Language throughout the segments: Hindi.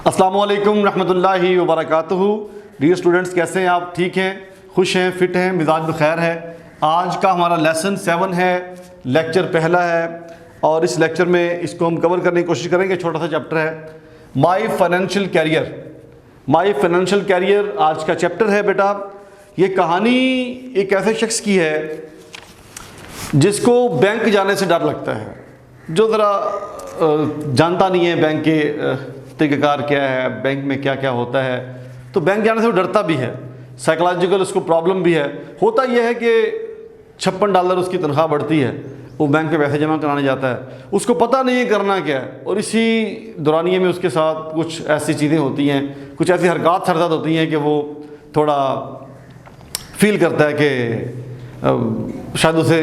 अस्सलामु अलैकुम रहमतुल्लाहि व बरकातुहू। डियर स्टूडेंट्स, कैसे हैं आप? ठीक हैं, खुश हैं, फिट हैं, मिजाज बखैर है। आज का हमारा लेसन 7 है, लेक्चर पहला है और इस लेक्चर में इसको हम कवर करने की कोशिश करेंगे। छोटा सा चैप्टर है my financial career. My financial career आज का चैप्टर है बेटा। ये कहानी एक ऐसे शख्स की है जिसको बैंक जाने से डर लगता है, जो ज़रा जानता नहीं है बैंक के तरीक़ेकार क्या है, बैंक में क्या क्या होता है, तो बैंक जाने से वो डरता भी है। साइकोलॉजिकल उसको प्रॉब्लम भी है। होता यह है कि $56 उसकी तनख्वाह बढ़ती है, वो बैंक पे पैसे जमा कराने जाता है, उसको पता नहीं है करना क्या है, और इसी दौरानिए में उसके साथ कुछ ऐसी चीज़ें होती हैं, कुछ ऐसी हरकत सरदर्द होती हैं कि वो थोड़ा फील करता है कि शायद उसे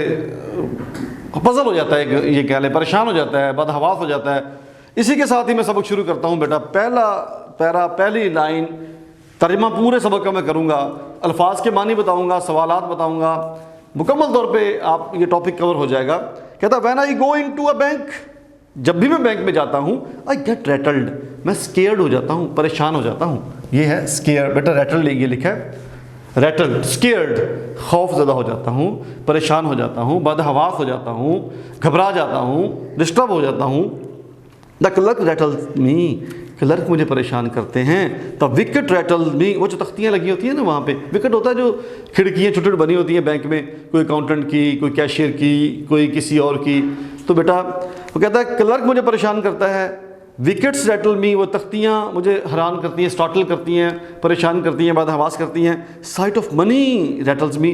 पजल हो जाता है, ये कह लें परेशान हो जाता है, बदहवास हो जाता है। इसी के साथ ही मैं सबक शुरू करता हूँ बेटा। पहला पैरा, पहली लाइन, तर्जुमा पूरे सबक का मैं करूँगा, अल्फाज के मानी बताऊँगा, सवालात बताऊँगा, मुकम्मल तौर पे आप ये टॉपिक कवर हो जाएगा। कहता when I go into a bank, जब भी मैं बैंक में जाता हूँ, आई गेट रैटल्ड, मैं स्केयर्ड हो जाता हूँ, परेशान हो जाता हूँ। ये है स्केयर बेटा, रैटल्ड ये लिखा है, रैटल्ड, स्केयर्ड, खौफ ज़्यादा हो जाता हूँ, परेशान हो जाता हूँ, बदहवास हो जाता हूँ, घबरा जाता हूँ, डिस्टर्ब हो जाता हूँ। The clerk rattles me, clerk मुझे परेशान करते हैं। द विकेट रैटल्स मी, वो जो तख्तियाँ लगी होती हैं ना, वहाँ पे विकेट होता है, जो खिड़कियाँ छोटी छोटी बनी होती हैं बैंक में, कोई अकाउंटेंट की, कोई कैशियर की, कोई किसी और की। तो बेटा वो कहता है क्लर्क मुझे परेशान करता है, विकेट्स रैटल मी, वो तख्तियाँ मुझे हैरान करती हैं, स्टार्टल करती हैं, परेशान करती हैं, बदहवास करती हैं। साइट ऑफ मनी रैटल्स मी,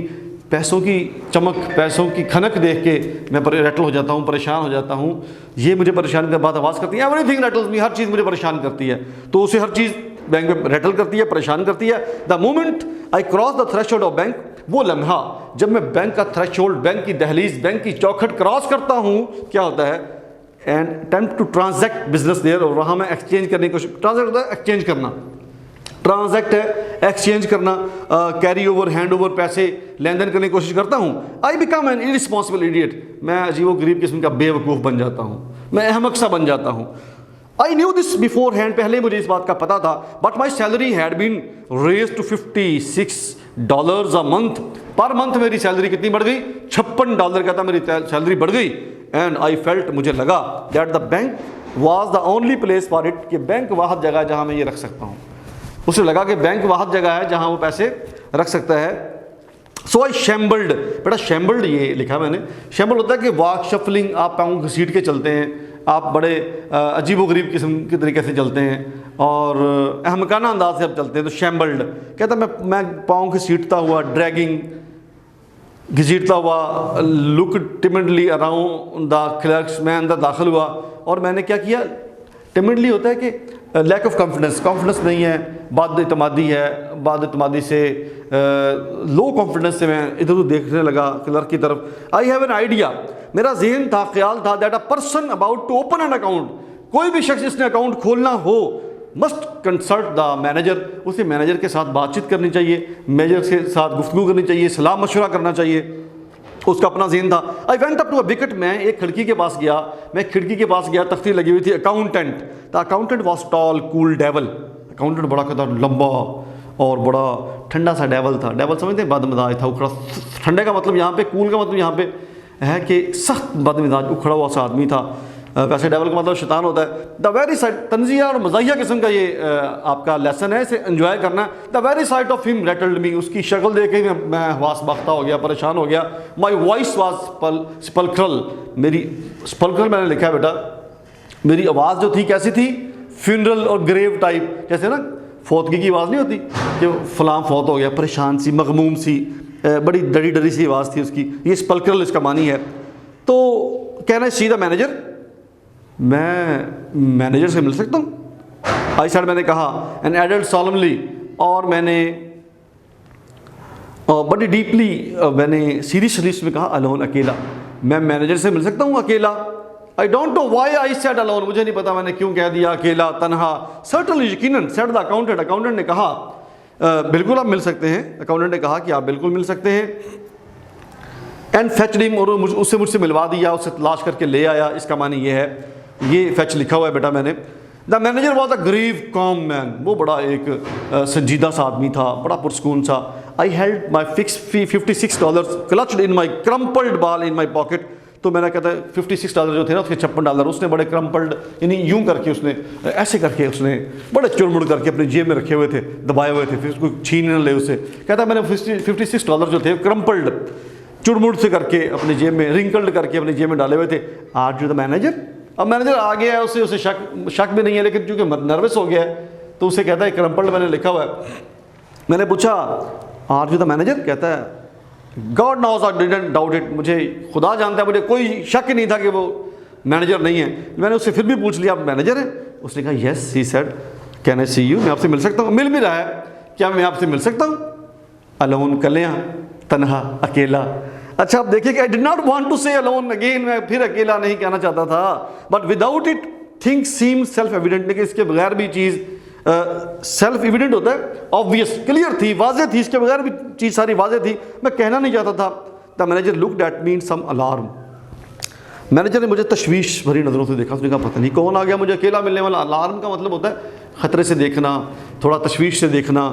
पैसों की चमक, पैसों की खनक देख के मैं रैटल हो जाता हूँ, परेशान हो जाता हूँ। ये मुझे परेशान कर, बदहवास करती है। एवरीथिंग रैटल्स मी, हर चीज़ मुझे परेशान करती है। तो उसे हर चीज़ बैंक में रैटल करती है, परेशान करती है। The moment I cross the threshold of bank, वो लम्हा जब मैं बैंक का थ्रेशोल्ड, बैंक की दहलीज, बैंक की चौखट क्रॉस करता हूँ, क्या होता है, and attempt to transact business there, और वहाँ मैं एक्सचेंज करने की कोशिश, ट्रांजैक्ट होता है एक्सचेंज करना, ट्रांजैक्ट है एक्सचेंज करना, कैरी ओवर, हैंड ओवर, पैसे लेन देन करने की कोशिश करता हूँ। I become an irresponsible idiot, मैं अजीबो गरीब किस्म का बेवकूफ़ बन जाता हूँ, मैं अहमक सा बन जाता हूँ। I knew this beforehand, पहले मुझे इस बात का पता था। But my salary had been raise to $56 a month, per month मेरी सैलरी कितनी बढ़ गई, $56 कहता मेरी सैलरी बढ़ गई। एंड आई फेल्ट, मुझे लगा, that the bank was the only place for it, कि बैंक वाहद जगह है जहाँ मैं ये रख सकता हूँ। उसे लगा कि बैंक वाहद जगह है जहाँ वो पैसे रख सकता है। सो आई शैम्बल्ड, बेटा शैम्बल्ड ये लिखा मैंने, शैम्बल्ड होता है कि वॉक शफलिंग, आप पाँव घसीट के चलते हैं, आप बड़े अजीबो गरीब किस्म के तरीके से चलते हैं और अहमकाना अंदाज से आप चलते हैं, तो शैम्बल्ड कहता मैं पाँव घसीटता हुआ, ड्रैगिंग, घसीटता हुआ, look timidly around the clerks, मैं अंदर दाखिल हुआ और मैंने क्या किया, टिमिडली होता है कि लैक ऑफ कॉन्फिडेंस, कॉन्फिडेंस नहीं है, बाद-ए-इत्मादी है, बाद-ए-इत्मादी से लो कॉन्फिडेंस से मैं इधर उधर देखने लगा क्लर्क की तरफ। आई हैव एन आइडिया, मेरा जहन था, ख्याल था, that a person about to open an account, कोई भी शख्स जिसने अकाउंट खोलना हो, मस्ट कंसल्ट द मैनेजर, उसे मैनेजर के साथ बातचीत करनी चाहिए, मैनेजर के साथ गुफ्तगू करनी चाहिए, सलाह मशवरा करना चाहिए, उसका अपना ज़हन था। I went up to a wicket, मैं एक खिड़की के पास गया, मैं खिड़की के पास गया, तख्ती लगी हुई थी, accountant, the accountant was tall cool devil, accountant बड़ा कहता लंबा और बड़ा ठंडा सा डेवल था। डेवल समझते हैं, बदमिजाज था, उखड़ा। ठंडे का मतलब यहाँ पे, कूल का मतलब यहाँ पे है कि सख्त बदमिजाज, उखड़ा हुआ सा आदमी था। वैसे डेवल का मतलब शैतान होता है। द वेरी साइड, तंजिया और मज़ाहिया किस्म का ये आपका लेसन है, इसे एंजॉय करना है। The very sight of him rattled me, उसकी शक्ल देख के मैं हवास बख्ता हो गया, परेशान हो गया। माई वॉइस वॉज स्पल्क्रल, मेरी स्पल्क्रल मैंने लिखा है बेटा, मेरी आवाज़ जो थी कैसी थी, फ्यूनरल और ग्रेव टाइप, जैसे ना फौतगी की आवाज़ नहीं होती कि फलां फौत हो गया, परेशान सी, मगमूम सी, बड़ी डरी डरी सी आवाज़ थी उसकी। ये स्पल्क्रल इसका मानी है। तो कहना है सीधा मैनेजर, मैं मैनेजर से मिल सकता हूँ। आई साइड, मैंने कहा, एन एडल्ट सॉलमली, और मैंने बड़ी डीपली, मैंने सीरियसली में कहा, अलोन, अकेला, मैं मैनेजर से मिल सकता हूँ अकेला। I don't know why I said alone, मुझे नहीं पता मैंने क्यों कह दिया अकेला, तनहा। सर्टनली, यकीनन, सेड द अकाउंटेंट, अकाउंटेंट ने कहा बिल्कुल आप मिल सकते हैं, अकाउंटेंट ने कहा कि आप बिल्कुल मिल सकते हैं। एंड फेच्ड हिम, और उससे मुझसे मिलवा दिया, उससे तलाश करके ले आया। इसका मानी ये है, ये फेच लिखा हुआ है बेटा मैंने। The manager was a grave calm man, वो बड़ा एक संजीदा सा आदमी था, बड़ा पुरस्कून सा। I held my fix fee $56 clutched in my crumpled ball in my pocket. तो मैंने कहता है $56 जो थे ना, उसके $56 उसने बड़े क्रम्पल्ड यानी यूं करके उसने ऐसे करके उसने बड़े चुड़मुड़ करके अपनी जेब में रखे हुए थे, दबाए हुए थे, फिर उसको छीन न ले उसे। कहता है मैंने $56 जो थे क्रम्पल्ड चुड़मुड़ से करके अपनी जेब में, रिंकल्ड करके अपनी जेब में डाले हुए थे। Are you the manager? अब मैनेजर आ गया है, उसे शक भी नहीं है, लेकिन चूंकि नर्वस हो गया है तो उसे कहता है क्रम्पल्ड मैंने लिखा हुआ है। मैंने पूछा आर यू द मैनेजर? कहता है God knows I didn't doubt it, मुझे खुदा जानता है, मुझे कोई शक ही नहीं था कि वो मैनेजर नहीं है। मैंने उससे फिर भी पूछ लिया आप मैनेजर हैं? उसने कहा yes, he said can I see you, मैं आपसे मिल सकता हूँ? मिल भी रहा है, क्या मैं आपसे मिल सकता हूँ? अलोन, कलियाँ, तनहा, अकेला। अच्छा अब देखिए कि I did not want to say alone again, मैं फिर अकेला नहीं कहना चाहता था, but without it things seem self evident, लेकिन इसके बगैर भी चीज़ सेल्फ एविडेंट होता है, ऑब्वियस, क्लियर थी, वाजे थी, इसके बगैर भी चीज़ सारी वाजे थी, मैं कहना नहीं चाहता था। The manager looked at me in some alarm, manager ने मुझे तशवीश भरी नज़रों से देखा। उसने कहा पता नहीं कौन आ गया मुझे अकेला मिलने वाला। अलार्म का मतलब होता है ख़तरे से देखना, थोड़ा तशवीश से देखना।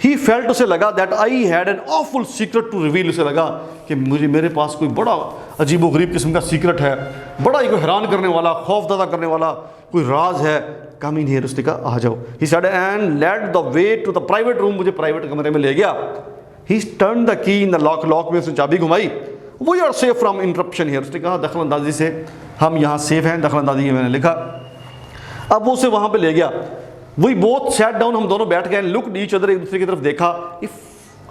ही फेल्ट, उसे लगा that I had an awful secret to reveal, उसे लगा कि मेरे पास कोई बड़ा अजीबो गरीब किस्म का सीक्रेट है, बड़ा ही कोई हैरान करने वाला, खौफजदा करने वाला कोई राज है। कम इन हियर, उसने कहा आ जाओ। He said and led the way to the private room, मुझे प्राइवेट कमरे में ले गया। ही turn the key in the lock, lock में उसने चाबी घुमाई। We are safe from interruption here, उसने कहा दखल अंदाजी से हम यहाँ सेफ हैं, दखल अंदाजी मैंने लिखा। अब वो उसे वहाँ पे ले गया। वी बोथ सैट डाउन, हम दोनों बैठ गए, लुक्ड ईच अदर, एक दूसरे की तरफ देखा। If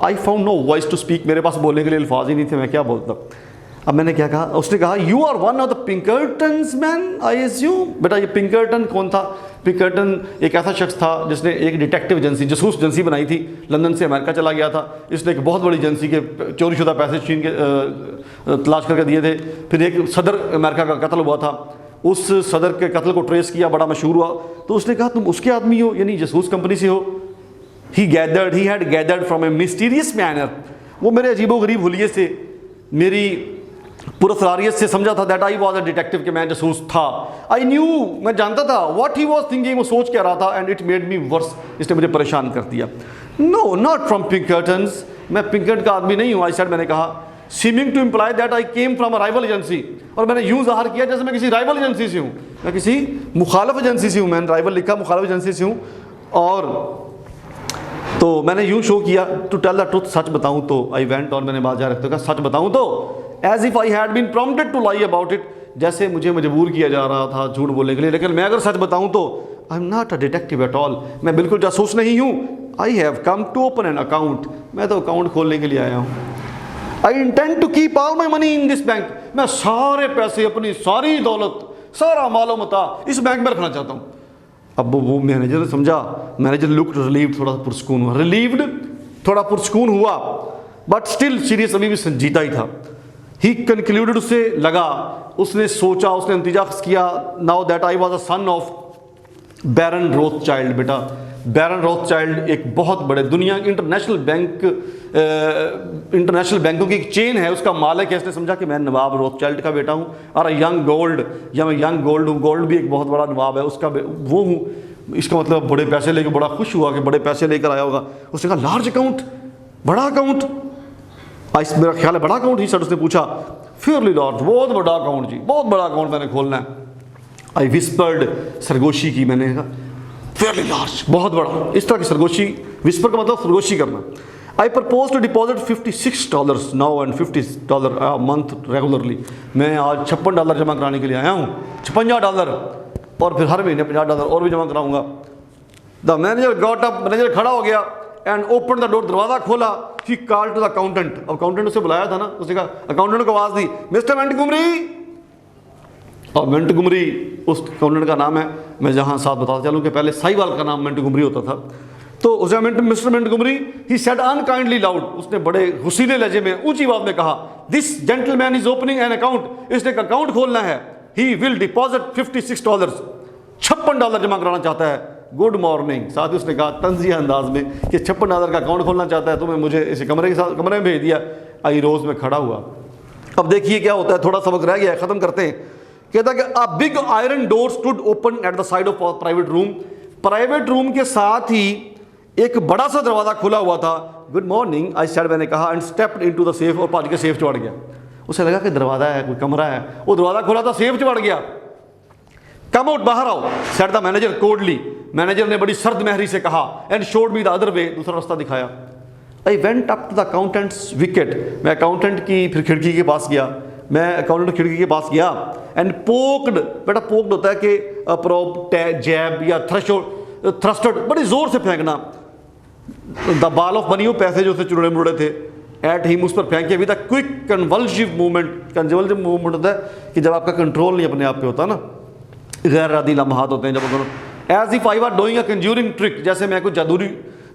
I found no voice to speak, मेरे पास बोलने के लिए अल्फाज ही नहीं थे, मैं क्या बोलता। अब मैंने क्या कहा, उसने कहा you are one of the Pinkertons man I assume. बेटा ये पिंकर्टन कौन था? पिंकर्टन एक ऐसा शख्स था जिसने एक डिटेक्टिव एजेंसी, जासूस एजेंसी बनाई थी, लंदन से अमेरिका चला गया था। इसने एक बहुत बड़ी एजेंसी के चोरीशुदा पैसे छीन के तलाश करके दिए थे। फिर एक सदर अमेरिका का कत्ल हुआ था, उस सदर के कत्ल को ट्रेस किया, बड़ा मशहूर हुआ। तो उसने कहा तुम उसके आदमी हो, यानी जासूस कंपनी से हो। He had gathered from A mysterious manner, वो मेरे अजीबो गरीब हुलिये से, मेरी पुरस्कारियत से समझा था that I was a detective, के मैं जासूस था। आई न्यू, मैं जानता था व्हाट ही वॉज थिंकिंग, वो सोच क्या रहा था। And it made me verse, इसने मुझे परेशान कर दिया। नो नॉट फ्रॉम पिंकर्टन्स, मैं पिंकर्ट का आदमी नहीं हूँ। आई सेड, मैंने कहा seeming to imply that I came from a rival agency, और मैंने यूँ ज़ाहिर किया जैसे मैं किसी राइवल एजेंसी से हूँ, मैं किसी मुखालिफ एजेंसी से हूँ। मैंने राइवल लिखा, मुखालिफ एजेंसी से हूँ। और तो मैंने यूँ शो किया टू टेल द ट्रुथ, सच बताऊँ तो। आई वेंट, और मैंने बात जारी रखते कहा सच बताऊँ तो, as if I had been prompted to lie about it, जैसे मुझे मजबूर किया जा रहा था झूठ बोलने के लिए। लेकिन मैं अगर सच बताऊं तो I am not a detective at all, मैं बिल्कुल जासूस नहीं हूं। I have come to open an account, मैं तो अकाउंट खोलने के लिए आया हूं। I intend to keep all my money in this bank, मैं सारे पैसे, अपनी सारी दौलत, सारा मालो मता इस बैंक में रखना चाहता हूँ। अब वो मैनेजर ने समझा, मैनेजर लुक्ड रिलीव्ड, थोड़ा पुरस्कून हुआ, रिलीव्ड थोड़ा पुरस्कून हुआ, बट स्टिल सीरियस, अभी भी संजीदा ही था। ही कंक्लूडेड, उसे लगा, उसने सोचा, उसने नतीजा किया, now that I was a son of Baron Rothschild. बेटा बैरन रोथचाइल्ड एक बहुत बड़े दुनिया इंटरनेशनल बैंकों की एक चेन है, उसका मालिक है। इसने समझा कि मैं नवाब रोथचाइल्ड का बेटा हूँ, और यंग गोल्ड, या मैं यंग गोल्ड हूँ, गोल्ड भी एक बहुत बड़ा नवाब है, उसका वो हूँ। इसका मतलब बड़े पैसे लेकर बड़ा खुश हुआ कि बड़े पैसे लेकर आया होगा। उसने कहा लार्ज अकाउंट, बड़ा अकाउंट, मेरा ख्याल है बड़ा अकाउंट ही सर। उसने पूछा फेयरली लार्ज, बहुत बड़ा अकाउंट जी, बहुत बड़ा अकाउंट मैंने खोलना है। आई विस्पर्ड, सरगोशी की, मैंने कहा फेयरली लार्ज, बहुत बड़ा, इस तरह की सरगोशी। विस्पर का मतलब सरगोशी करना। I propose to deposit $56 now and $50 a month regularly, मैं आज $56 जमा कराने के लिए आया हूँ, $56, और फिर हर महीने $50 और भी जमा कराऊंगा। The manager got up, manager खड़ा हो गया, एंड ओपन द डोर, दरवाजा खोला। ही कॉल टू द अकाउंटेंट, अब अकाउंटेंट उसे बुलाया था ना, उसने कहा, अकाउंटेंट को आवाज दी, मिस्टर मेंटगुमरी। और मेंटगुमरी उस अकाउंटेंट का नाम है। मैं जहां साथ बताता चलूं कि पहले साहिवाल का नाम मेंटगुमरी होता था। तो उसे mister Montgomery, he said unkindly loud, उसने बड़े गुस्सीले लहजे में ऊंची आवाज में कहा, this gentleman is opening an account, इसने एक अकाउंट खोलना है। ही विल डिपॉजिट $56, $56 जमा कराना चाहता है। गुड मॉर्निंग, साथ ही उसने कहा तंजिया अंदाज में कि $56 का अकाउंट खोलना चाहता है, तो मैं मुझे इसे कमरे में भेज दिया। आई रोज़ में खड़ा हुआ। अब देखिए क्या होता है, थोड़ा सबक रह गया है, ख़त्म करते हैं कहता है कि a big iron door stood open at the side of private room, private room के साथ ही एक बड़ा सा दरवाजा खुला हुआ था। गुड मॉर्निंग आई सेड, मैंने कहा, and stepped into the safe, और भाग के सेफ चढ़ गया। उसे लगा कि दरवाजा है, कोई कमरा है, वो दरवाजा खुला था, सेफ चढ़ गया। कम आउट, बाहर आओ, said the manager coldly, manager ने बड़ी सर्द महरी से कहा, and showed me the other way, दूसरा रास्ता दिखाया। I went up to the accountant's wicket, मैं अकाउंटेंट की फिर खिड़की के पास गया, मैं अकाउंटेंट खिड़की के पास गया, एंड पोक्ड, बेटा पोक्ड होता है कि प्रोब जैब या थ्रस्टेड, बड़ी जोर से फेंकना, द बॉल ऑफ मनी, वो पैसे जो थे चुड़े मुड़े थे, एट हिम, उस पर फेंके। With the quick convulsive movement, convulsive movement होता है कि जब आपका कंट्रोल नहीं अपने आप पे होता ना, गैर इरादी लम्हात होते हैं जब, as if I was doing a conjuring trick, जैसे मैं कुछ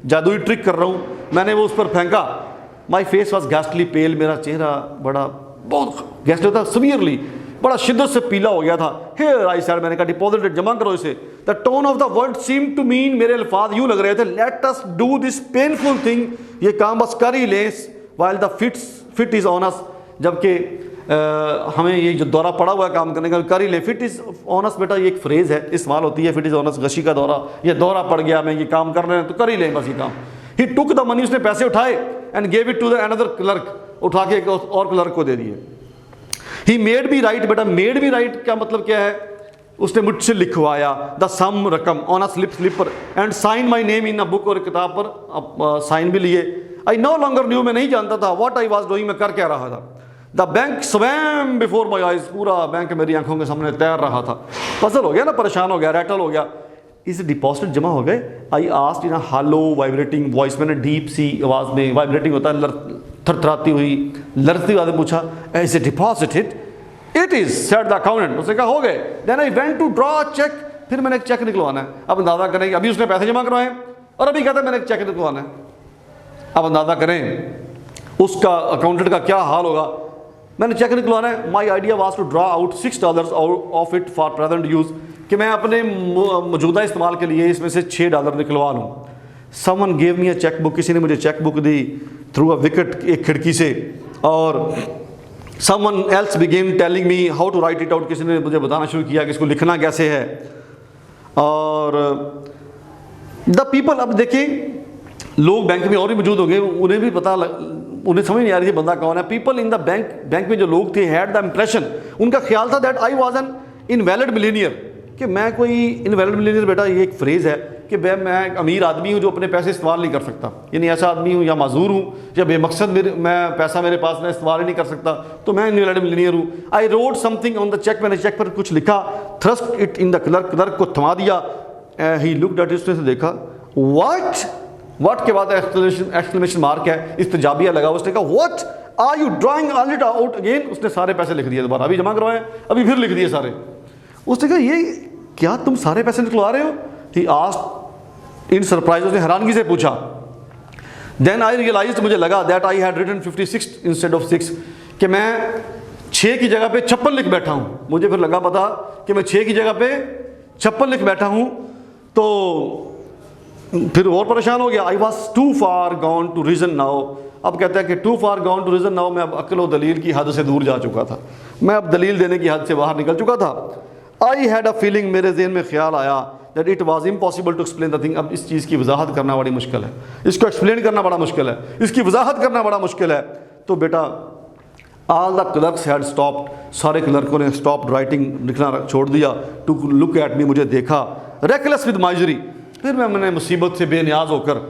जादुई ट्रिक कर रहा हूँ, मैंने वो उस पर फेंका। माई फेस वॉज गैस्टली पेल, मेरा चेहरा बड़ा बहुत गैस्ट होता सीवियरली, बड़ा शिद्दत से पीला हो गया था। हेयर आई सेड, मैंने कहा डिपॉजिटेड, जमा करो इसे। The tone of the word seem to mean, मेरे अल्फाज यूं लग रहे थे, let us do this painful thing, ये काम बस कर ही लें, while the fit is on us, जबकि हमें ये जो दौरा पड़ा हुआ है काम करने का, कर ही ले। फिट इज ऑन अस, बेटा ये एक फ्रेज है, इस्तेमाल होती है, फिट इज ऑन अस, गशी का दौरा, ये दौरा पड़ गया, मैं ये काम कर रहे हैं तो कर ही लें बस ये काम। ही टुक द मनी, उसने पैसे उठाए, and gave it to the another clerk, उठा के एक और क्लर्क को दे दिए। ही मेड मी राइट, बेटा मेड मी राइट का मतलब क्या है, उसने मुझसे लिखवाया द सम, रकम, ऑन अ स्लिप पर, and sign my name in a book, और किताब पर साइन भी लिए। आई नो लॉन्गर न्यू, मैं नहीं जानता था व्हाट आई वाज डूइंग, मैं कर क्या रहा था। The bank swum before my eyes, पूरा बैंक मेरी आंखों के सामने तैर रहा था। पजल हो गया ना, परेशान हो गया, रैटल हो गया। इस डिपॉजिट जमा हो गए। I asked in a hollow vibrating voice, मैंने डीप सी आवाज़ में, वाइब्रेटिंग होता है थरथराती हुई लड़ती हुई, पूछा, is it deposited? It is, said the accountant, उसने कहा हो गए। Then I went to draw cheque, फिर मैंने एक चेक निकलवाना है। अब अंदाजा करें, अभी उसने पैसे जमा करवाए और अभी कहता है मैंने एक चेक निकलवाना है। अब अंदाजा करें उसका, अकाउंटेंट का क्या हाल होगा। मैंने चेक निकलवाना है। My idea was to draw out $6 of it for present use, कि मैं अपने मौजूदा इस्तेमाल के लिए इसमें से $6 निकलवा लूँ। Someone gave me a cheque book, किसी ने मुझे चेक बुक दी थ्रू अ विकेट, एक खिड़की से। और someone else began telling me how to write it out, किसी ने मुझे बताना शुरू किया कि इसको लिखना कैसे है। और द पीपल, अब देखें लोग बैंक में और भी मौजूद होंगे, उन्हें भी पता उन्हें समझ नहीं आ रही थी बंदा कौन है। पीपल इन द बैंक में जो लोग थे, हैड द इम्प्रेशन, उनका ख्याल था that I was an invalid millionaire, कि मैं कोई इनवैलिड मिलीनियर, बेटा ये एक फ्रेज़ है कि मैं एक अमीर आदमी हूँ जो अपने पैसे इस्तेमाल नहीं कर सकता, यानी ऐसा आदमी हूँ या माजूर हूँ या बेमकसद मैं पैसा मेरे पास मैं इस्तेमाल ही नहीं कर सकता, तो मैं इनवैलिड मिलीनियर हूँ। I wrote something on the cheque, मैंने चेक पर कुछ लिखा। Thrust it in the clerk को थमा दिया। ही लुक्ड एट, उसने देखा। व्हाट के बाद एक्सक्लेमेशन मार्क है, इस्तेजाबिया लगा। उसने कहा what are you drawing all it out again, उसने सारे पैसे लिख दिए दोबारा, अभी जमा करवाए, अभी फिर लिख दिए सारे। उसने कहा ये क्या तुम सारे पैसे निकलवा रहे हो? ही आस्क्ड इन सरप्राइज, उसने हैरानगी से पूछा। देन आई रियलाइज्ड, मुझे लगा that I had written 56 instead of 6, कि मैं 6 की जगह पे 56 लिख बैठा हूँ। मुझे फिर लगा पता कि मैं 6 की जगह पे 56 लिख बैठा हूँ, तो फिर और परेशान हो गया। I was too far gone to reason now, अब कहता है कि too far gone to reason now, मैं अब अक्ल और दलील की हद से दूर जा चुका था, मैं अब दलील देने की हद से बाहर निकल चुका था। आई हैड अ फीलिंग, मेरे ज़हन में ख्याल आया that it was impossible to explain the thing, अब इस चीज़ की वजाहत करना बड़ी मुश्किल है, इसको एक्सप्लेन करना बड़ा मुश्किल है, इसकी वजाहत करना बड़ा मुश्किल है। तो बेटा all the clerks had stopped, सारे क्लर्कों ने स्टॉप राइटिंग, लिखना छोड़ दिया। टू लुक एट मी, मुझे देखा। रेकलेस विद माइजरी, फिर मैंने मुसीबत से बेनियाज होकर,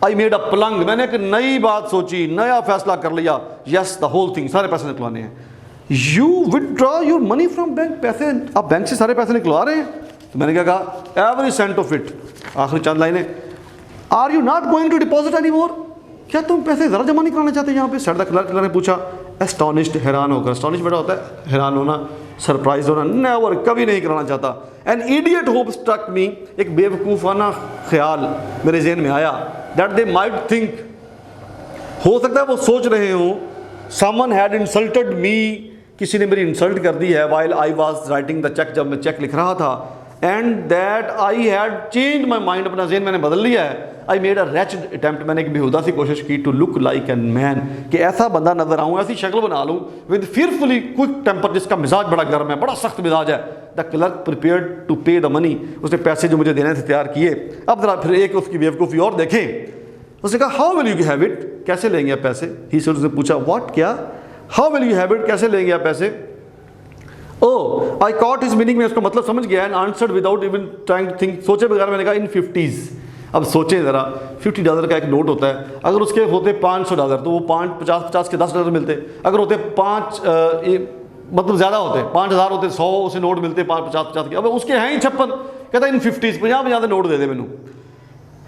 आई मेड अ प्लंग, मैंने एक नई बात सोची, नया फैसला कर लिया। यस द होल थिंग, सारे पैसे निकलवाने हैं। You withdraw your money from bank, पैसे आप बैंक से सारे पैसे निकलवा रहे हैं? तो मैंने क्या कहा, एवरी सेंट ऑफ इट, आखिरी चंद लाइनें। Are you not going to deposit any more, क्या तुम पैसे ज़रा जमा नहीं कराना चाहते यहाँ पे? सेड द क्लर्क ने पूछा। एस्टॉनिश्ड, हैरान होकर, एस्टॉनिश बेटा होता है हैरान होना, सरप्राइज होना, नेवर, कभी नहीं कराना चाहता। An idiot hope struck me, एक बेवकूफ़ाना ख्याल मेरे जहन में आया, दैट दे माइट थिंक, हो सकता है वो सोच रहे हों, समवन हैड इंसल्टेड मी, किसी ने मेरी इंसल्ट कर दी है, while I was writing the cheque, जब मैं चेक लिख रहा था। And that I had change my mind, अपना ज़हन मैंने बदल लिया है। आई मेड अ रैचड अटैम्प्ट, मैंने एक बेहुदा सी कोशिश की to look like an man, कि ऐसा बंदा नजर आऊँ, ऐसी शक्ल बना लूँ विद फियरफुली क्विक टेम्पर, जिसका मिजाज बड़ा गर्म है, बड़ा सख्त मिजाज है। द क्लर्क प्रिपेयर्ड टू पे द मनी, उसने पैसे जो मुझे देने थे तैयार किए। अब जरा फिर एक उसकी बेवकूफ़ी और देखें। उसने कहा how will you have it, कैसे लेंगे आप पैसे? ही सर, उसने पूछा व्हाट, क्या, how will you have it, कैसे लेंगे आप पैसे? Oh, I caught his meaning, में उसका मतलब समझ गया, and answered without even trying to think, सोचे बगैर मैंने कहा इन 50s। अब सोचें ज़रा, $50 का एक नोट होता है, अगर उसके होते $500 तो वो 50 के $10 मिलते। अगर होते 5 मतलब ज़्यादा होते, 5000 होते, 100 उसे नोट मिलते, 50 के। अब उसके हैं ही 56, कहता इन 50s, 50 नोट दे दे मैनू।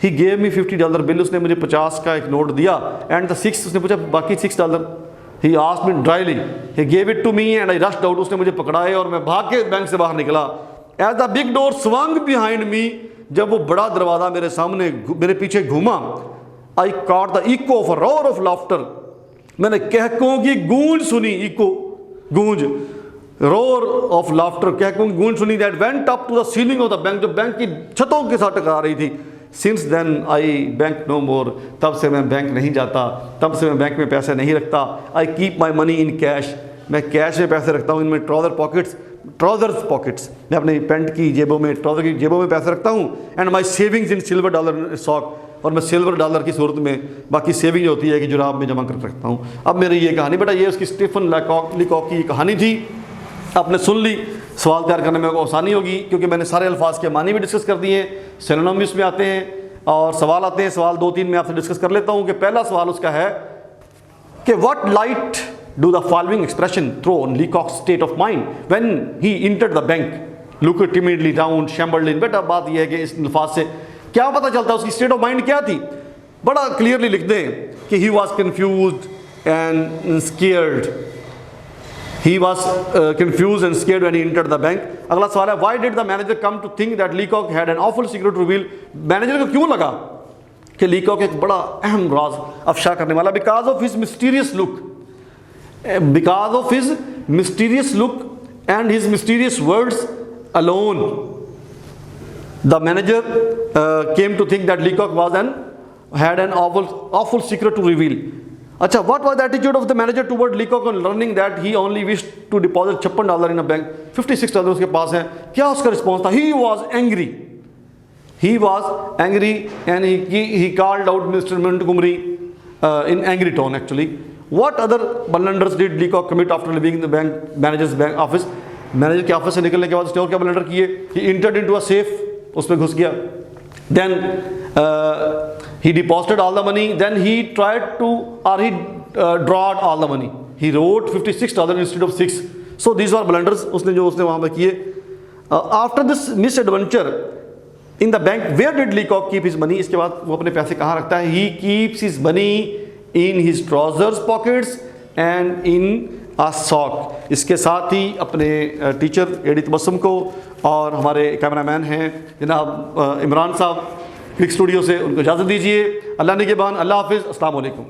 ही गेव मी $50 बिल, उसने मुझे 50 का एक नोट दिया। एंड द 6, उसने पूछा बाकी $6। He asked me drily, he gave it to me and I rushed out, उसने मुझे पकड़ाए और मैं भाग के बैंक से बाहर निकला। As the big door swung behind me, जब वो बड़ा दरवाज़ा मेरे सामने, मेरे पीछे घूमा, I caught the echo of a roar of laughter, मैंने कहकों की गूंज सुनी, इको गूंज, रोर ऑफ लाफ्टर, कहकों की गूंज सुनी, that went up to the ceiling of the bank, जो बैंक की छतों के साथ टकरा रही थी। Since then I bank no more, तब से मैं बैंक नहीं जाता, तब से मैं बैंक में पैसे नहीं रखता। I keep my money in cash, मैं कैश में पैसे रखता हूँ, इनमें ट्राउजर्स पॉकेट्स, मैं अपनी पैंट की जेबों में, ट्राउजर की जेबों में पैसे रखता हूँ। And my savings in silver dollar sock, और मैं सिल्वर डॉलर की सूरत में बाकी सेविंग होती है कि जुराब में जमा कर रखता हूँ। अब मेरी ये कहानी बेटा, ये उसकी स्टीफन लीकॉक की कहानी थी, आपने सुन ली। सवाल तैयार करने में आसानी होगी क्योंकि मैंने सारे अल्फाज के मानी भी डिस्कस कर दिए हैं, सिनोनिम्स में आते हैं और सवाल आते हैं। सवाल 2-3 में आपसे डिस्कस कर लेता हूँ। कि पहला सवाल उसका है कि what light do the following expression throw on Leacock's state of mind when he entered the bank, look timidly down, shambled in. बेटा बात यह है कि इस अल्फाज से क्या पता चलता है उसकी स्टेट ऑफ माइंड क्या थी? बड़ा क्लियरली लिख दें कि he was confused and scared, he was confused and scared when he entered the bank। अगला सवाल है, why did the manager come to think that Leacock had an awful secret to reveal? Manager को क्यों लगा कि लीकॉक एक बड़ा अहम राज अफशा करने वाला? because of his mysterious look, because of his mysterious look and his mysterious words alone, the manager came to think that Leacock had an awful secret to reveal। अच्छा, what was the attitude of the manager toward Leacock on learning that he only wished to deposit $56 in a bank? $56 उसके पास है, क्या उसका रिस्पॉन्स था? He was angry and he called out Mr. Montgomery in angry tone actually। What other blunders did Leacock commit after leaving the manager's bank office? Manager के ऑफिस से निकलने के बाद उसने और क्या ब्लंडर किए? He entered into a safe, उसमें घुस गया। Then he deposited all the money, then he tried to, or he drawed all the money, he wrote $56 instead of 6। so these were blunders उसने वहाँ पे किए। after this misadventure in the bank, where did Leacock keep his money? इसके बाद वो अपने पैसे कहाँ रखता है? he keeps his money in his trousers pockets and in a sock। इसके साथ ही अपने टीचर एडी तबस्सुम को और हमारे कैमरामैन हैं जनाब इमरान साहब क्लिक स्टूडियो से, उनको इजाज़त दीजिए। अल्लाह निगहबान, अल्लाह हाफिज़, अस्सलाम वालेकुम।